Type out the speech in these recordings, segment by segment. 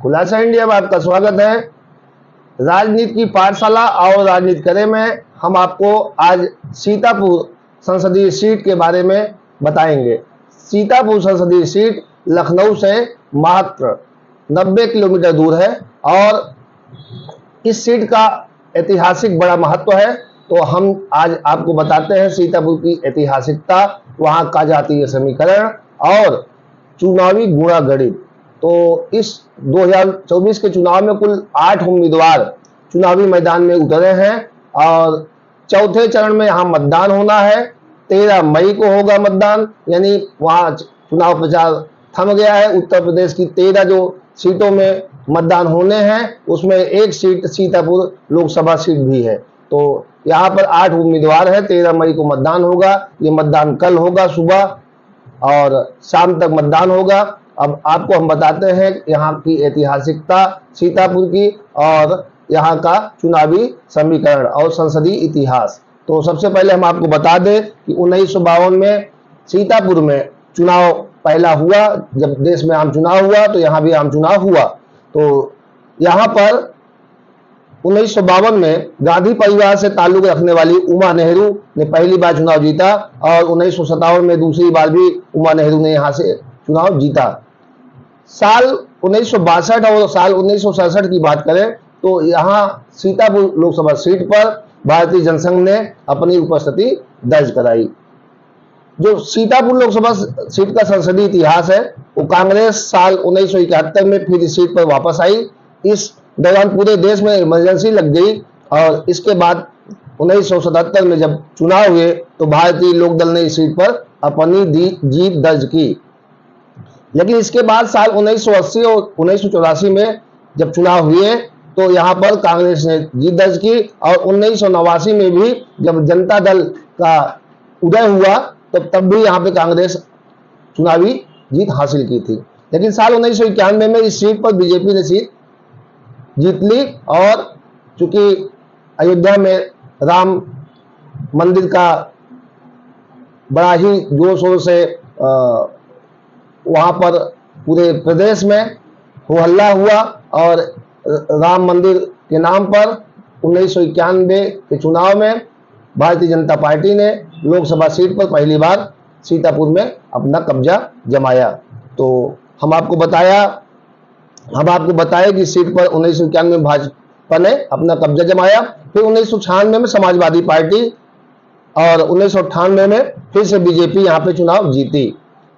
खुलासा इंडिया में आपका स्वागत है। राजनीति की पाठशाला और राजनीति करें में हम आपको आज सीतापुर संसदीय सीट के बारे में बताएंगे। सीतापुर संसदीय सीट लखनऊ से मात्र 90 किलोमीटर दूर है और इस सीट का ऐतिहासिक बड़ा महत्व है। तो हम आज आपको बताते हैं सीतापुर की ऐतिहासिकता, वहां का जातीय समीकरण और चुनावी गुणागणित। तो इस 2024 के चुनाव में कुल 8 उम्मीदवार चुनावी मैदान में उतरे हैं और चौथे चरण में यहाँ मतदान होना है। 13 मई को होगा मतदान, यानी वहाँ चुनाव प्रचार थम गया है। उत्तर प्रदेश की 13 जो सीटों में मतदान होने हैं उसमें एक सीट सीतापुर लोकसभा सीट भी है। तो यहाँ पर 8 उम्मीदवार हैं। 13 मई को मतदान होगा। ये मतदान कल होगा सुबह और शाम तक मतदान होगा। अब आपको हम बताते हैं यहाँ की ऐतिहासिकता सीतापुर की और यहाँ का चुनावी समीकरण और संसदीय इतिहास। तो सबसे पहले हम आपको बता दें कि 1952 में सीतापुर में चुनाव पहला हुआ। जब देश में आम चुनाव हुआ तो यहाँ भी आम चुनाव हुआ। तो यहाँ पर 1952 में गांधी परिवार से ताल्लुक रखने वाली उमा नेहरू ने पहली बार चुनाव जीता और 1957 में दूसरी बार भी उमा नेहरू ने यहाँ से चुनाव जीता। साल 1962 और साल 1967 की बात करें तो यहाँ सीतापुर लोकसभा सीट पर भारतीय जनसंघ ने अपनी उपस्थिति दर्ज कराई। जो सीतापुर लोकसभा सीट का संसदीय इतिहास है वो कांग्रेस साल 1971 में फिर इस सीट पर वापस आई। इस दौरान पूरे देश में इमरजेंसी लग गई और इसके बाद 1977 में जब चुनाव हुए तो भारतीय लोक दल ने इस सीट पर अपनी जीत दर्ज की। लेकिन इसके बाद साल 1980 और 1984 में जब चुनाव हुए तो यहाँ पर कांग्रेस ने जीत दर्ज की और 1989 में भी जब जनता दल का उदय हुआ तो तब भी यहाँ पे कांग्रेस चुनावी जीत हासिल की थी। लेकिन साल 1991 में इस सीट पर बीजेपी ने सीट जीत ली और चूंकि अयोध्या में राम मंदिर का बड़ा ही जोर शोर से वहां पर पूरे प्रदेश में हो हल्ला हुआ और राम मंदिर के नाम पर 1991 के चुनाव में भारतीय जनता पार्टी ने लोकसभा सीट पर पहली बार सीतापुर में अपना कब्जा जमाया। तो हम आपको बताया कि सीट पर 1991 में भाजपा ने अपना कब्जा जमाया। फिर 1996 में समाजवादी पार्टी और 1998 में फिर से बीजेपी यहाँ पे चुनाव जीती।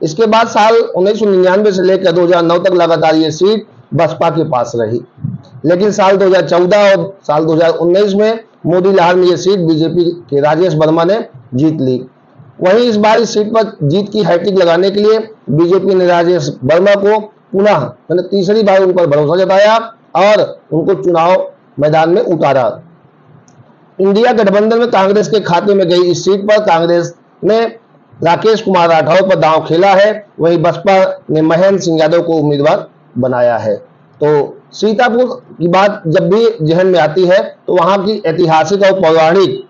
इसके बाद साल 1999 से लेकर 2009 तक लगातार ये सीट बसपा के पास रही। लेकिन साल 2014 और साल 2019 में मोदी लहर में ये सीट बीजेपी के राजेश वर्मा ने जीत ली। वहीं इस बार इस सीट पर जीत की हैट्रिक लगाने के लिए बीजेपी ने राजेश वर्मा को पुनः मैंने तीसरी बार उन पर भरोसा जताया और उनको चुनाव मैदान में उतारा। इंडिया गठबंधन में कांग्रेस के खाते में गई इस सीट पर कांग्रेस ने राकेश कुमार राठौर पर दांव खेला है। वहीं बसपा ने महेंद्र सिंह यादव को उम्मीदवार बनाया है। तो सीतापुर की बात जब भी जहन में आती है तो वहां की ऐतिहासिक और पौराणिक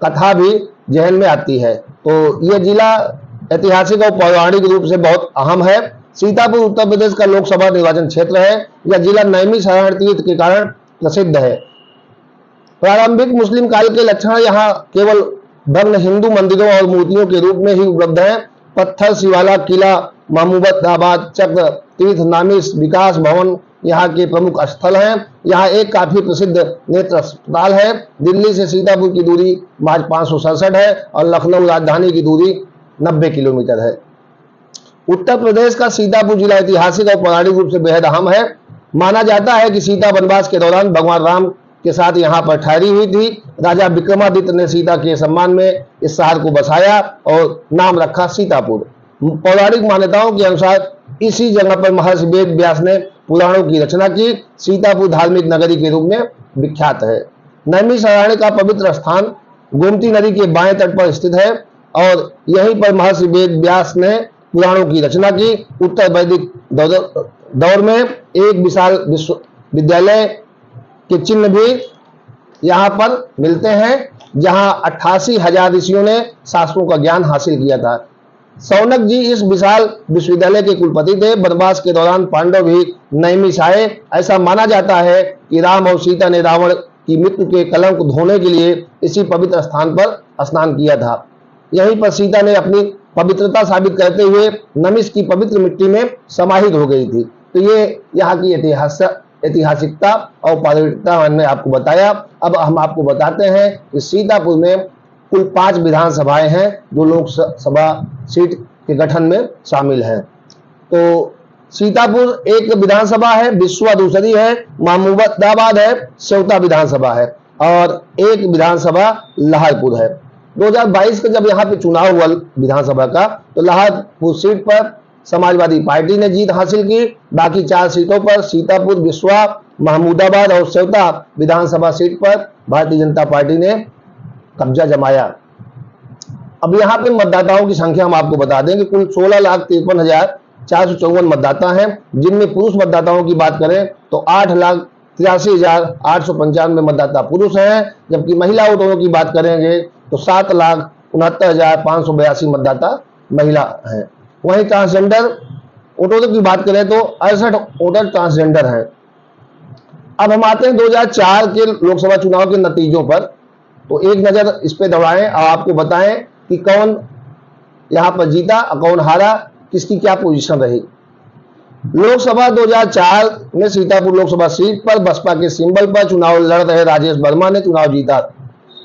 कथा भी जहन में आती है। तो यह जिला ऐतिहासिक और पौराणिक रूप से बहुत अहम है। सीतापुर उत्तर प्रदेश का लोकसभा निर्वाचन क्षेत्र है। यह जिला नैमिषारण्य तीर्थ के कारण प्रसिद्ध है। प्रारंभिक मुस्लिम काल के लक्षण यहाँ केवल भग्न हिंदू मंदिरों और मूर्तियों के रूप में ही उपलब्ध हैं। पत्थर शिवाला किला, महमूदाबाद चक्र तीर्थ, नामिस विकास भवन यहाँ के प्रमुख स्थल हैं। यहाँ एक काफी प्रसिद्ध नेत्र अस्पताल है। दिल्ली से सीतापुर की दूरी महज 567 है और लखनऊ राजधानी की दूरी 90 किलोमीटर है। उत्तर प्रदेश का सीतापुर जिला ऐतिहासिक और पौराणिक रूप से बेहद अहम है। माना जाता है कि सीता वनवास के दौरान भगवान राम के साथ यहाँ पर ठहरी हुई थी। राजा विक्रमादित्य ने सीता के सम्मान में इस शहर को बसाया और नाम रखा सीतापुर। पौराणिक मान्यताओं के अनुसार इसी जगह पर महर्षि वेद व्यास ने पुराणों की रचना की। सीतापुर धार्मिक नगरी के रूप में विख्यात है। नैमिषारण्य का पवित्र स्थान गोमती नदी के बाएं तट पर स्थित है और यहीं पर महर्षि वेद व्यास ने पुराणों की रचना की। उत्तर वैदिक दौर में एक विशाल विश्वविद्यालय के चिन्ह भी यहाँ पर मिलते हैं, जहाँ 88,000 ऋषियों ने शास्त्रों का ज्ञान हासिल किया था। शौनक जी इस विशाल विश्वविद्यालय के कुलपति थे। वनवास के दौरान पांडव भी नैमिष आए। ऐसा माना जाता है कि राम और सीता ने रावण की मृत्यु के कलंक धोने के लिए इसी पवित्र स्थान पर स्नान किया था। यहीं पर सीता ने अपनी पवित्रता साबित करते हुए नमिष की पवित्र मिट्टी में समाहित हो गई थी। तो ये यहाँ की ऐतिहासिकता और पौराणिकता मैंने आपको बताया। अब हम आपको बताते हैं कि सीतापुर में कुल 5 विधानसभाएं हैं जो लोकसभा सीट के गठन में शामिल हैं। तो सीतापुर एक विधानसभा है, बिस्वा दूसरी है, महमूदाबाद है, सेवता विधानसभा है और एक विधानसभा लाहौरपुर है। 2022 का जब यहाँ पे चुनाव हुआ विधानसभा का, तो लाहौरपुर सीट पर समाजवादी पार्टी ने जीत हासिल की। बाकी 4 सीटों पर सीतापुर, बिस्वा, महमूदाबाद और सेवता विधानसभा सीट पर भारतीय जनता पार्टी ने कब्जा जमाया। अब यहाँ पे मतदाताओं की संख्या हम आपको बता दें कि कुल 16,53,454 मतदाता हैं, जिनमें पुरुष मतदाताओं की बात करें तो 8,83,895 मतदाता पुरुष हैं, जबकि महिला वोटरों की बात करेंगे तो 7,69,582 मतदाता महिला हैं। वहीं ट्रांसजेंडर वोटरों की बात करें तो 68 वोटर ट्रांसजेंडर हैं। अब हम आते हैं 2004 के लोकसभा चुनाव के नतीजों पर। तो एक नजर इस पे दौड़ाएं और आपको बताएं कि कौन यहां पर जीता और कौन हारा, किसकी क्या पोजीशन रही। लोकसभा 2004 में सीतापुर लोकसभा सीट पर बसपा के सिंबल पर चुनाव लड़ रहे राजेश वर्मा ने चुनाव जीता।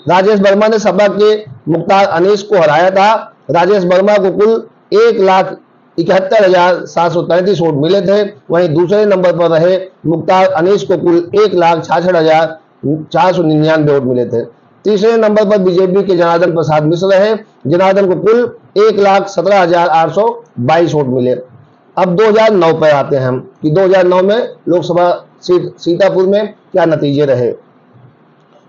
राजेश वर्मा ने सपा के मुख्तार अनीस को हराया था। राजेश वर्मा को कुल 1,71,733 वोट मिले थे। वहीं दूसरे नंबर पर रहे मुख्तार अनीस को कुल 1,66,499 वोट मिले थे। तीसरे नंबर पर बीजेपी के जनार्दन प्रसाद मिश्र रहे। जनार्दन को कुल 1,17,822 वोट मिले। अब 2009 पर आते हैं हम कि 2009 में लोकसभा सीट सीतापुर में क्या नतीजे रहे।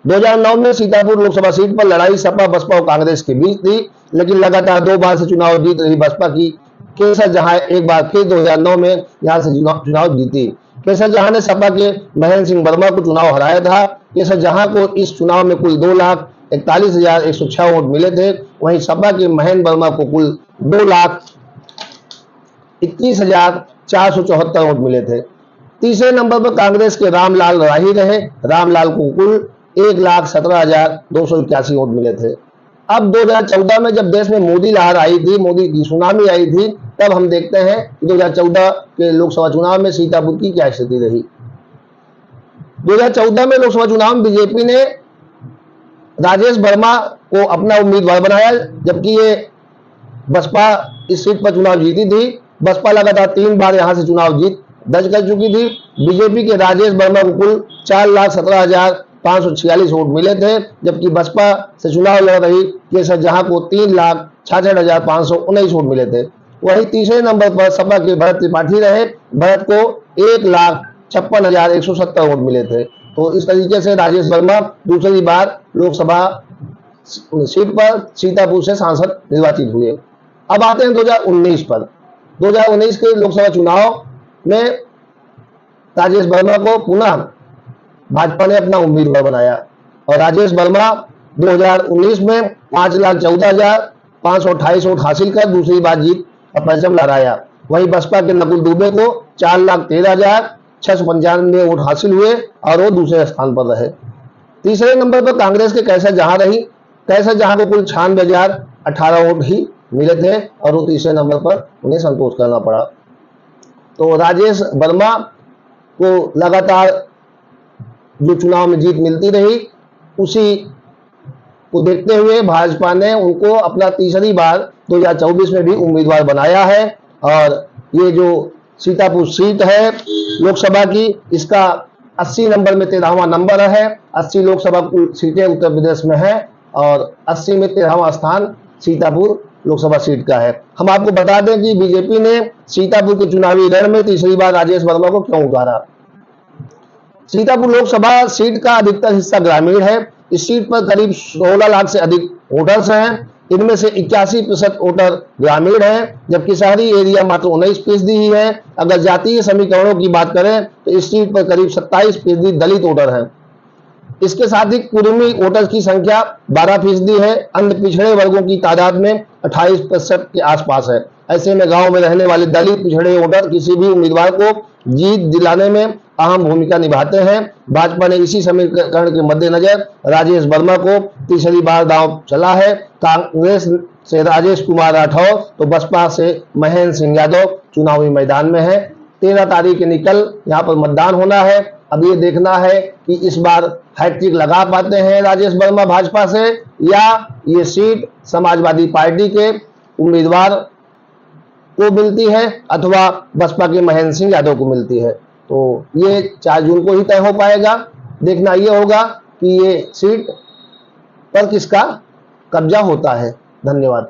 2009 में सीतापुर लोकसभा सीट पर लड़ाई सपा, बसपा और कांग्रेस के बीच थी, लेकिन लगातार 2 बार से चुनाव जीत रही बसपा की केसर जहां एक बार फिर 2009 में यहां से चुनाव जीती। केसर जहां ने सपा के महेंद्र सिंह वर्मा को चुनाव हराया था। केसर जहां को इस चुनाव में कुल 2,41,106 वोट मिले थे। वहीं सपा के महेंद्र वर्मा को कुल 2,21,474 वोट मिले थे। तीसरे नंबर पर कांग्रेस के रामलाल राही रहे। रामलाल को कुल 1,17,281 वोट मिले थे। अब 2014 में जब देश में मोदी लहर आई थी, मोदी की सुनामी आई थी, तब हम देखते हैं कि 2014 के लोकसभा चुनाव में सीतापुर की क्या स्थिति रही। 2014 में लोकसभा चुनाव में बीजेपी ने राजेश वर्मा को अपना उम्मीदवार बनाया, जबकि ये बसपा इस सीट पर चुनाव जीती थी। बसपा लगातार 3 बार यहां से चुनाव जीत दर्ज कर चुकी थी। बीजेपी के राजेश वर्मा को कुल 4,17,546 वोट मिले थे, जबकि बसपा से चुनाव लड़ रही केसर जहां को 3,66,519 वोट मिले थे। वहीं तीसरे नंबर पर सपा के भरत त्रिपाठी रहे। भरत को 1,56,170 वोट मिले थे। तो इस तरीके से राजेश वर्मा दूसरी बार लोकसभा सीट पर सीतापुर से सांसद निर्वाचित हुए। अब आते हैं 2019 पर। 2019 के लोकसभा चुनाव में राजेश वर्मा को पुनः भाजपा ने अपना उम्मीदवार बनाया और राजेश वर्मा 2019 में 5,14,528 वोट हासिल कर दूसरी बार जीत का परचम लहराया। वहीं बसपा के नकुल दुबे को 4,13,695 वोट हासिल हुए और वो दूसरे स्थान पर रहे। तीसरे नंबर पर कांग्रेस के कैसर जहां रही। कैसर जहां को कुल 96,018 वोट ही मिले थे और वो तीसरे नंबर पर उन्हें संतोष करना पड़ा। तो राजेश वर्मा को लगातार जो चुनाव में जीत मिलती रही, उसी को देखते हुए भाजपा ने उनको अपना तीसरी बार 2024 में भी उम्मीदवार बनाया है। और ये जो सीतापुर सीट है लोकसभा की, इसका 80 नंबर में 13वां नंबर है। 80 लोकसभा सीटें उत्तर प्रदेश में है और 80 में 13वां स्थान सीतापुर लोकसभा सीट का है। हम आपको बता दें कि बीजेपी ने सीतापुर के चुनावी रण में तीसरी बार राजेश वर्मा को क्यों उतारा। सीतापुर लोकसभा सीट का अधिकतर हिस्सा ग्रामीण है। इस सीट पर करीब 16 लाख से अधिक वोटर्स हैं। इनमें से 81% वोटर ग्रामीण हैं, जबकि शहरी एरिया मात्र 19% ही है। अगर जातीय समीकरणों की बात करें तो इस सीट पर करीब 27% दलित वोटर हैं। इसके साथ ही कुर्मी वोटर्स की संख्या 12% है। अन्य पिछड़े वर्गों की तादाद में 28% के आसपास है। ऐसे में गांव में रहने वाले दलित पिछड़े वोटर किसी भी उम्मीदवार को जीत दिलाने में अहम भूमिका निभाते हैं। भाजपा ने इसी समीकरण के मद्देनजर राजेश वर्मा को तीसरी बार दांव चला है। कांग्रेस से राजेश कुमार राठौर तो बसपा से महेंद्र सिंह यादव चुनावी मैदान में है। 13 तारीख के निकल यहाँ पर मतदान होना है। अब ये देखना है कि इस बार हैट्रिक लगा पाते हैं राजेश वर्मा भाजपा से, या ये सीट समाजवादी पार्टी के उम्मीदवार को मिलती है अथवा बसपा के महेंद्र सिंह यादव को मिलती है। तो ये 4 जून को ही तय हो पाएगा। देखना ये होगा कि ये सीट पर किसका कब्जा होता है। धन्यवाद।